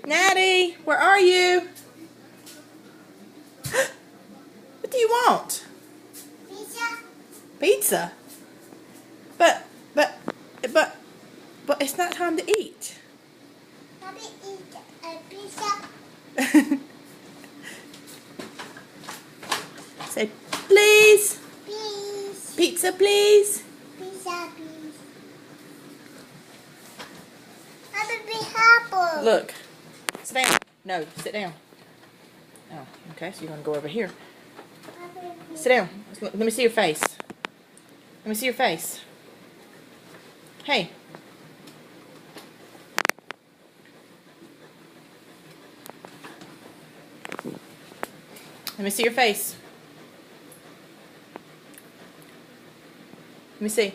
Natty, where are you? What do you want? Pizza. Pizza? But it's not time to eat. Let me eat a pizza. Say, please. Please. Pizza, please. Pizza, please. Let me be happy. Look. Sit down. No, sit down. Oh, okay, so you're going to go over here. Sit down. Let me see your face. Let me see your face. Hey. Let me see your face. Let me see.